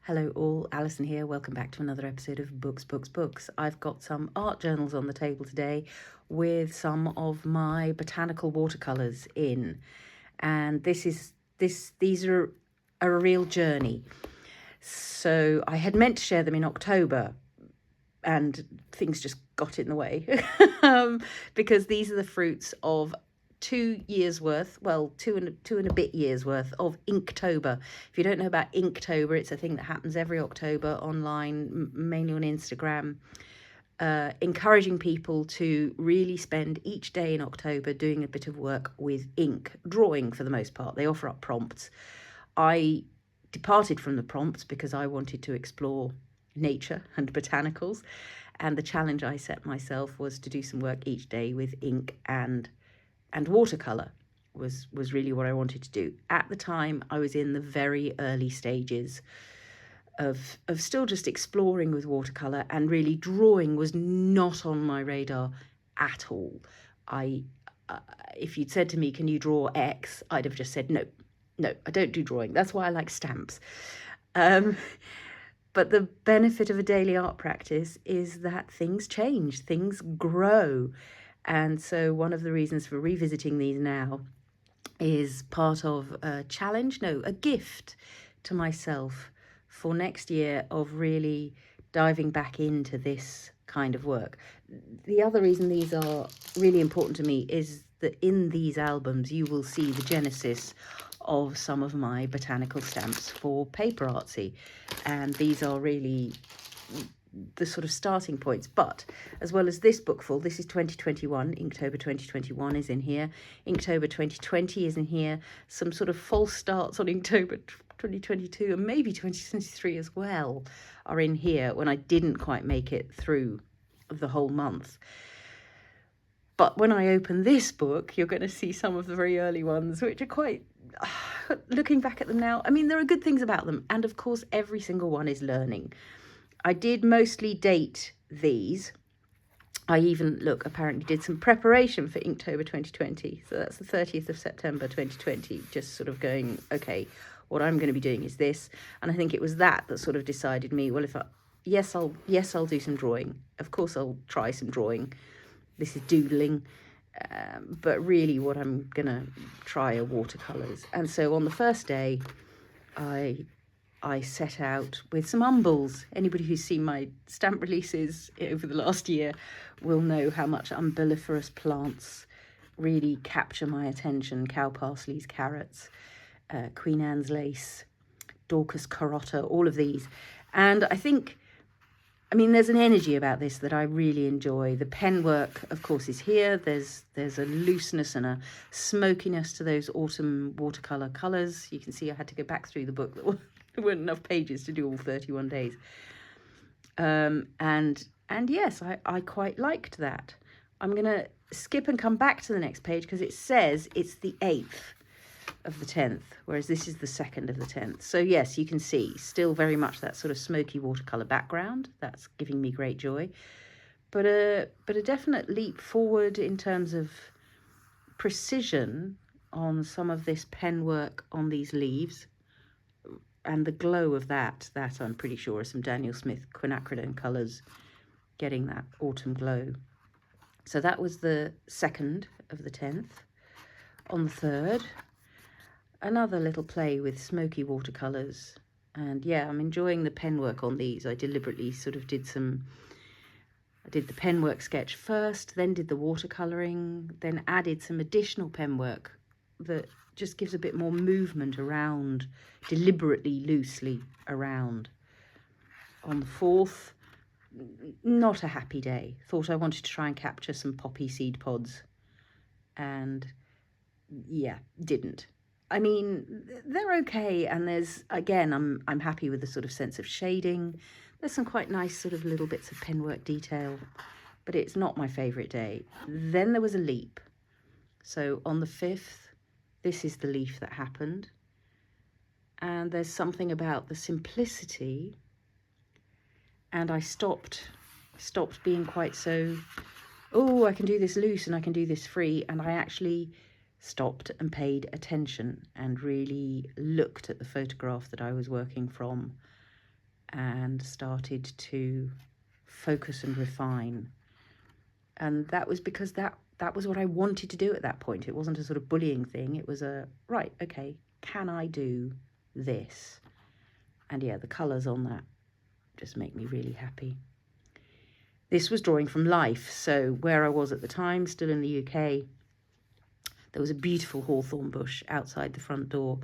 Hello all, Alison here. Welcome back to another episode of Books. I've got some art journals on the table today with some of my botanical watercolours in. And these are a real journey. So I had meant to share them in October and things just got in the way because these are the fruits of 2 years worth, two and a bit years worth of Inktober. If you don't know about Inktober, it's a thing that happens every October online, mainly on Instagram, encouraging people to really spend each day in October doing a bit of work with ink, drawing for the most part. They offer up prompts. I departed from the prompts because I wanted to explore nature and botanicals, and the challenge I set myself was to do some work each day with ink and watercolour was really what I wanted to do. At the time, I was in the very early stages of still just exploring with watercolour, and really drawing was not on my radar at all. If you'd said to me, can you draw X? I'd have just said, no, I don't do drawing. That's why I like stamps. But the benefit of a daily art practice is that things change, things grow. And so one of the reasons for revisiting these now is part of a challenge, a gift to myself for next year of really diving back into this kind of work. The other reason these are really important to me is that in these albums you will see the genesis of some of my botanical stamps for Paper Artsy, and these are really the sort of starting points. But as well as this bookful, this is 2021, Inktober 2021 is in here, Inktober 2020 is in here, some sort of false starts on Inktober 2022 and maybe 2023 as well are in here when I didn't quite make it through the whole month. But when I open this book, you're going to see some of the very early ones, which are quite, looking back at them now, I mean, there are good things about them. And of course, every single one is learning. I did mostly date these. I even, apparently did some preparation for Inktober 2020. So that's the 30th of September 2020, just sort of going, okay, what I'm going to be doing is this. And I think it was that sort of decided me, well, I'll do some drawing. Of course, I'll try some drawing. This is doodling. But really what I'm going to try are watercolours. And so on the first day, I set out with some umbels. Anybody who's seen my stamp releases over the last year will know how much umbelliferous plants really capture my attention. Cow parsleys, carrots, Queen Anne's lace, Dorcas carota, all of these. And there's an energy about this that I really enjoy. The pen work, of course, is here. There's a looseness and a smokiness to those autumn watercolour colours. You can see I had to go back through the book. There weren't enough pages to do all 31 days. And yes, I quite liked that. I'm going to skip and come back to the next page because it says it's the 8th of the 10th, whereas this is the 2nd of the 10th. So yes, you can see still very much that sort of smoky watercolour background. That's giving me great joy. But a definite leap forward in terms of precision on some of this pen work on these leaves. And the glow of that I'm pretty sure is some Daniel Smith quinacridone colours getting that autumn glow. So that was the 2nd of the 10th. On the 3rd, another little play with smoky watercolours. And yeah, I'm enjoying the pen work on these. I deliberately sort of did the pen work sketch first, then did the watercolouring, then added some additional pen work that just gives a bit more movement around, deliberately, loosely around. On the 4th, not a happy day. Thought I wanted to try and capture some poppy seed pods. And yeah, didn't. I mean, they're okay. And there's, again, I'm happy with the sort of sense of shading. There's some quite nice sort of little bits of penwork detail, but it's not my favourite day. Then there was a leap. So on the 5th, this is the leaf that happened. And there's something about the simplicity. And I stopped being quite so, oh, I can do this loose and I can do this free. And I actually stopped and paid attention and really looked at the photograph that I was working from and started to focus and refine. And that was because that was what I wanted to do at that point. It wasn't a sort of bullying thing. It was a, right, okay, can I do this? And yeah, the colours on that just make me really happy. This was drawing from life. So where I was at the time, still in the UK, there was a beautiful hawthorn bush outside the front door.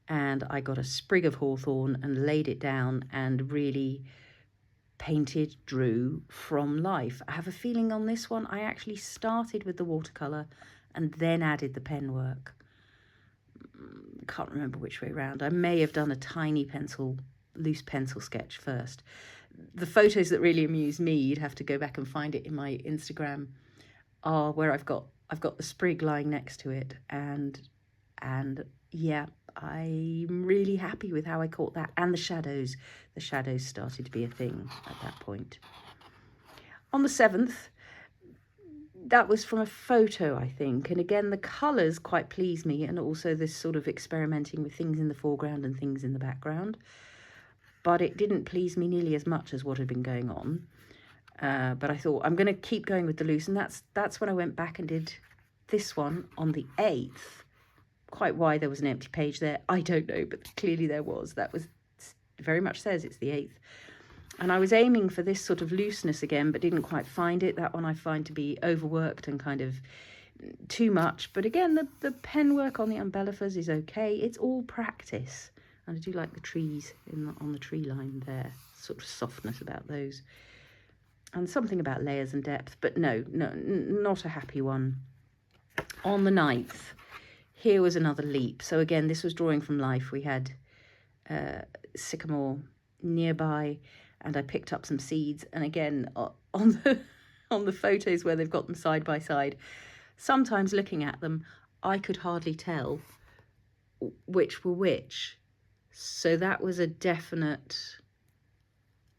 And I got a sprig of hawthorn and laid it down and really painted, drew from life. I have a feeling on this one, I actually started with the watercolour and then added the pen work. Can't remember which way round. I may have done a tiny loose pencil sketch first. The photos that really amuse me, you'd have to go back and find it in my Instagram, are where I've got the sprig lying next to it, and yeah, I'm really happy with how I caught that. And the shadows started to be a thing at that point. On the 7th, that was from a photo, I think, and again the colours quite please me, and also this sort of experimenting with things in the foreground and things in the background, but it didn't please me nearly as much as what had been going on. But I thought I'm going to keep going with the loose, and that's when I went back and did this one on the 8th. Quite why there was an empty page there, I don't know, but clearly there was. That was very much says it's the 8th. And I was aiming for this sort of looseness again, but didn't quite find it. That one I find to be overworked and kind of too much. But again, the pen work on the umbellifers is okay. It's all practice. And I do like the trees on the tree line there, sort of softness about those. And something about layers and depth, but no, not a happy one. On the 9th, here was another leap. So again, this was drawing from life. We had sycamore nearby, and I picked up some seeds. And again, on the photos where they've got them side by side, sometimes looking at them, I could hardly tell which were which. So that was a definite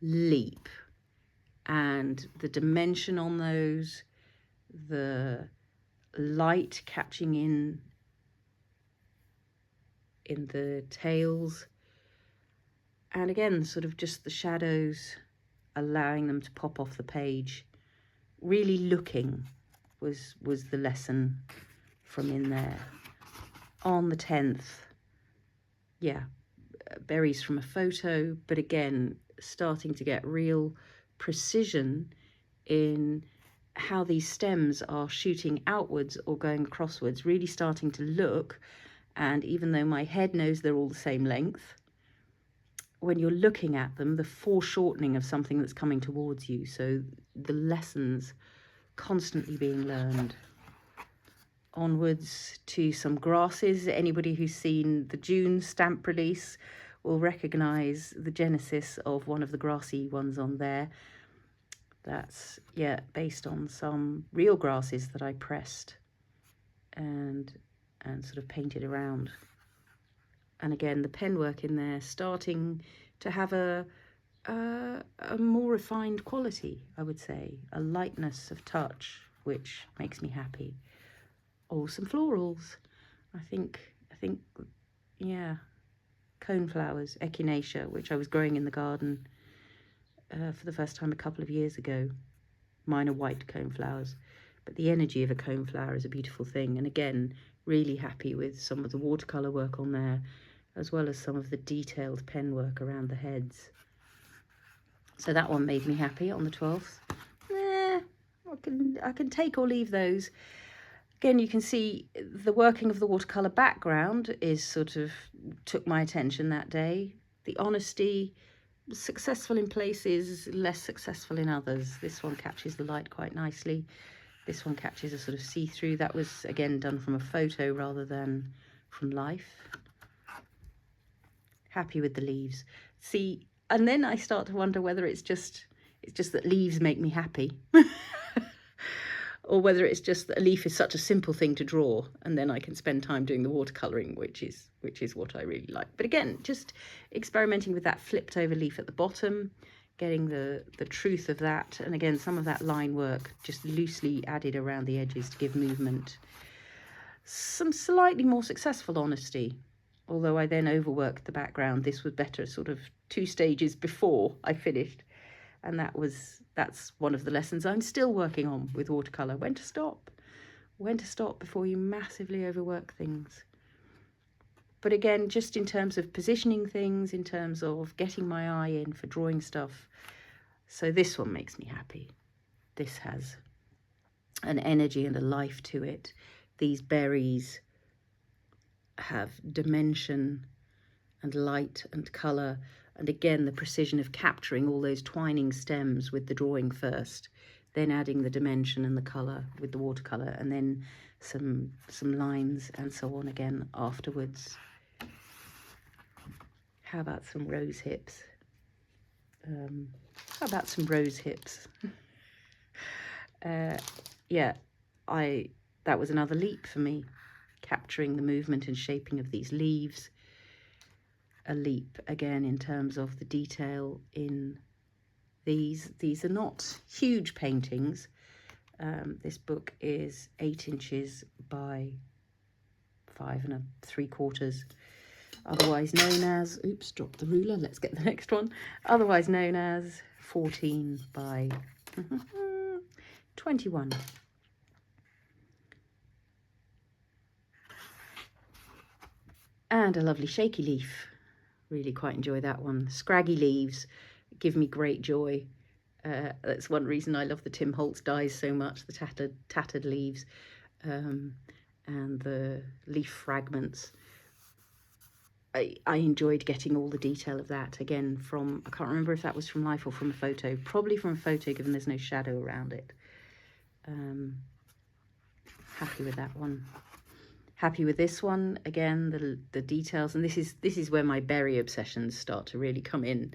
leap. And the dimension on those, the light catching in the tails, and again sort of just the shadows, allowing them to pop off the page. Really looking was the lesson from in there. On the 10th, yeah, berries from a photo, but again starting to get real precision in how these stems are shooting outwards or going crosswards, really starting to look. And even though my head knows they're all the same length, when you're looking at them, the foreshortening of something that's coming towards you. So the lessons constantly being learned. Onwards to some grasses. Anybody who's seen the June stamp release will recognise the genesis of one of the grassy ones on there. That's, yeah, based on some real grasses that I pressed and sort of painted around. And again, the pen work in there starting to have a more refined quality, I would say, a lightness of touch, which makes me happy. Oh, some florals. I think, yeah, coneflowers, echinacea, which I was growing in the garden for the first time a couple of years ago. Mine are white coneflowers, but the energy of a coneflower is a beautiful thing. And again, really happy with some of the watercolour work on there, as well as some of the detailed pen work around the heads. So that one made me happy on the 12th. I can take or leave those. Again, you can see the working of the watercolour background is sort of took my attention that day. The honesty, successful in places, less successful in others. This one catches the light quite nicely. This one catches a sort of see-through. That was, again, done from a photo rather than from life. Happy with the leaves. See, and then I start to wonder whether it's just that leaves make me happy. Or whether it's just that a leaf is such a simple thing to draw, and then I can spend time doing the watercolouring, which is what I really like. But again, just experimenting with that flipped over leaf at the bottom, getting the truth of that, and again, some of that line work just loosely added around the edges to give movement. Some slightly more successful honesty. although I then overworked the background. This was better sort of 2 stages before I finished. And that's one of the lessons I'm still working on with watercolour. When to stop before you massively overwork things. But again, just in terms of positioning things, in terms of getting my eye in for drawing stuff. So this one makes me happy. This has an energy and a life to it. These berries have dimension and light and colour, and again the precision of capturing all those twining stems with the drawing first, then adding the dimension and the colour with the watercolour, and then some lines and so on again afterwards. How about some rose hips? Yeah, that was another leap for me, capturing the movement and shaping of these leaves. A leap again in terms of the detail in these. These are not huge paintings. This book is 8 inches by 5 3/4, otherwise known as, oops, dropped the ruler, let's get the next one, otherwise known as 14 by 21. And a lovely shaky leaf. Really quite enjoy that one. Scraggy leaves give me great joy. That's one reason I love the Tim Holtz dies so much, the tattered leaves and the leaf fragments. I enjoyed getting all the detail of that, again, from, I can't remember if that was from life or from a photo, probably from a photo given there's no shadow around it. Happy with that one. Happy with this one, again, the details, and this is where my berry obsessions start to really come in.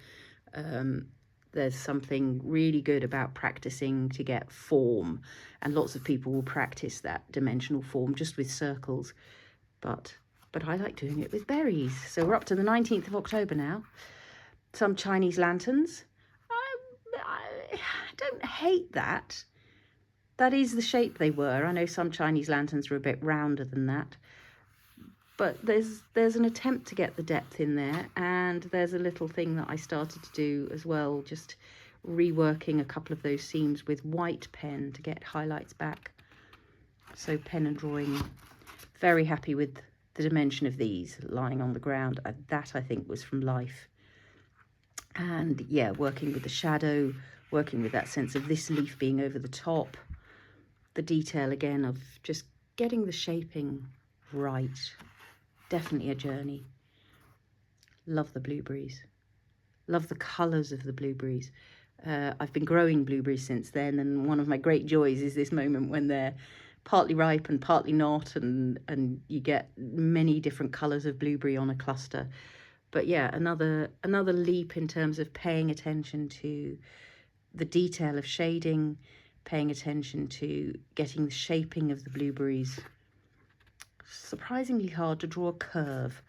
There's something really good about practicing to get form, and lots of people will practice that dimensional form just with circles, but I like doing it with berries. So we're up to the 19th of October now. Some Chinese lanterns. I don't hate that. That is the shape they were. I know some Chinese lanterns are a bit rounder than that, but there's an attempt to get the depth in there, and there's a little thing that I started to do as well, just reworking a couple of those seams with white pen to get highlights back. So pen and drawing. Very happy with the dimension of these lying on the ground. That I think was from life. And yeah, working with the shadow, working with that sense of this leaf being over the top. The detail again of just getting the shaping right. Definitely a journey. Love the blueberries. Love the colours of the blueberries. I've been growing blueberries since then, and one of my great joys is this moment when they're partly ripe and partly not, and you get many different colours of blueberry on a cluster. But yeah, another leap in terms of paying attention to the detail of shading, paying attention to getting the shaping of the blueberries. Surprisingly hard to draw a curve.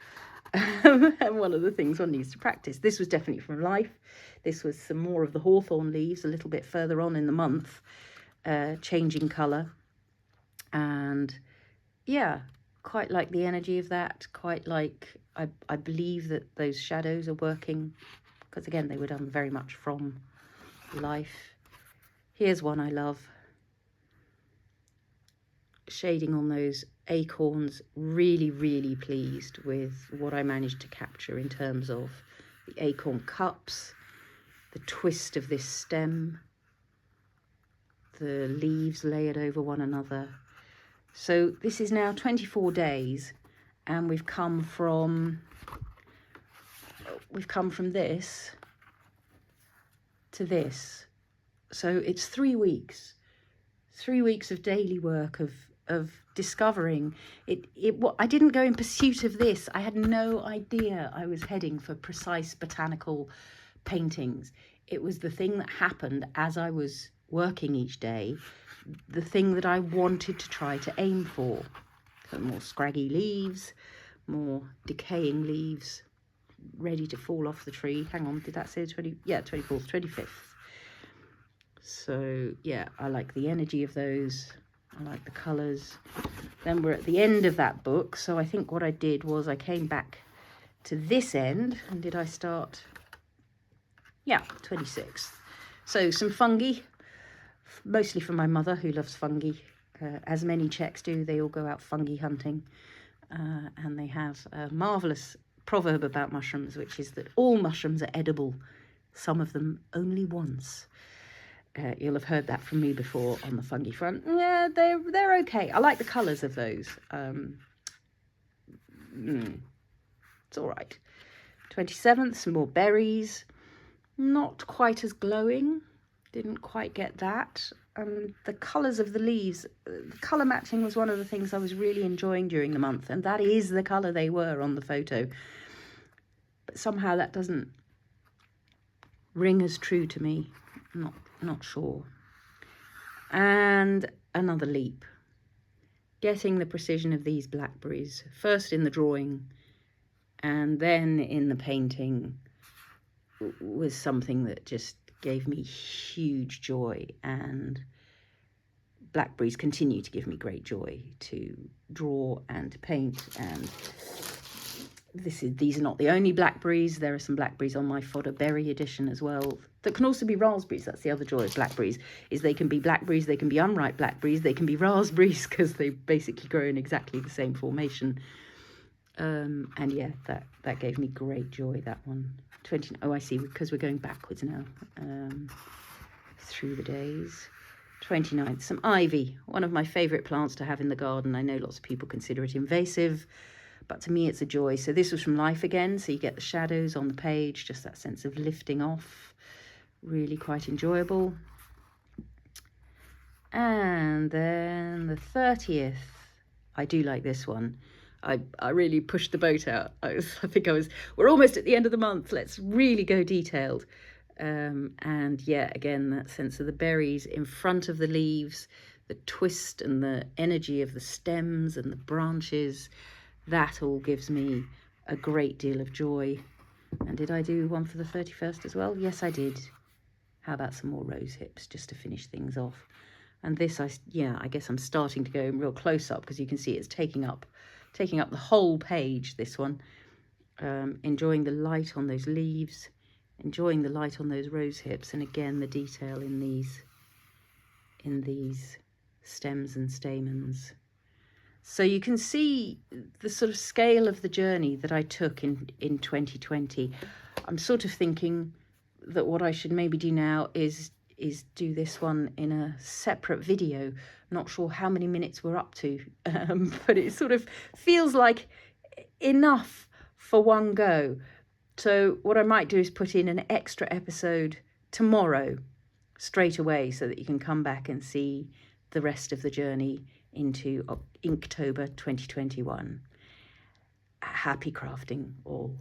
And one of the things one needs to practice. This was definitely from life. This was some more of the hawthorn leaves a little bit further on in the month, changing colour. And yeah, quite like the energy of that, quite like, I believe that those shadows are working, because again, they were done very much from life. Here's one I love. Shading on those acorns, really, really pleased with what I managed to capture in terms of the acorn cups, the twist of this stem, the leaves layered over one another. So this is now 24 days, and we've come from this to this. So it's 3 weeks. 3 weeks of daily work of discovering it. I didn't go in pursuit of this. I had no idea I was heading for precise botanical paintings. It was the thing that happened as I was working each day, the thing that I wanted to try to aim for. So more scraggy leaves, more decaying leaves, ready to fall off the tree. Hang on, did that say 20? Yeah, 24th, 25th. So yeah, I like the energy of those. I like the colours. Then we're at the end of that book. So I think what I did was I came back to this end. And did I start? Yeah, 26th. So some fungi, mostly from my mother, who loves fungi. As many Czechs do, they all go out fungi hunting. And they have a marvellous proverb about mushrooms, which is that all mushrooms are edible, some of them only once. You'll have heard that from me before on the fungi front. Yeah, they're okay. I like the colours of those. It's all right. 27th, some more berries. Not quite as glowing. Didn't quite get that. The colours of the leaves, the colour matching was one of the things I was really enjoying during the month, and that is the colour they were on the photo. But somehow that doesn't ring as true to me. Not sure. And another leap. Getting the precision of these blackberries, first in the drawing and then in the painting, was something that just gave me huge joy, and blackberries continue to give me great joy to draw and to paint. And these are not the only blackberries. There are some blackberries on my fodder berry edition as well that can also be raspberries. That's the other joy of blackberries, is they can be blackberries, they can be unripe blackberries, they can be raspberries, because they basically grow in exactly the same formation. And yeah, that gave me great joy, that one. Oh, I see, because we're going backwards now, through the days. 29th, some ivy, one of my favourite plants to have in the garden. I know lots of people consider it invasive, but to me it's a joy. So this was from Life Again, so you get the shadows on the page, just that sense of lifting off. Really quite enjoyable. And then the 30th, I do like this one. I really pushed the boat out. We're almost at the end of the month. Let's really go detailed. And yeah, again, that sense of the berries in front of the leaves, the twist and the energy of the stems and the branches, that all gives me a great deal of joy. And did I do one for the 31st as well? Yes, I did. How about some more rose hips just to finish things off? And this, I guess I'm starting to go in real close up, because you can see it's taking up the whole page, this one. Enjoying the light on those leaves, enjoying the light on those rose hips, and again the detail in these stems and stamens. So you can see the sort of scale of the journey that I took in 2020. I'm sort of thinking that what I should maybe do now is do this one in a separate video. Not sure how many minutes we're up to, but it sort of feels like enough for one go. So what I might do is put in an extra episode tomorrow straight away, so that you can come back and see the rest of the journey into Inktober 2021. Happy crafting all.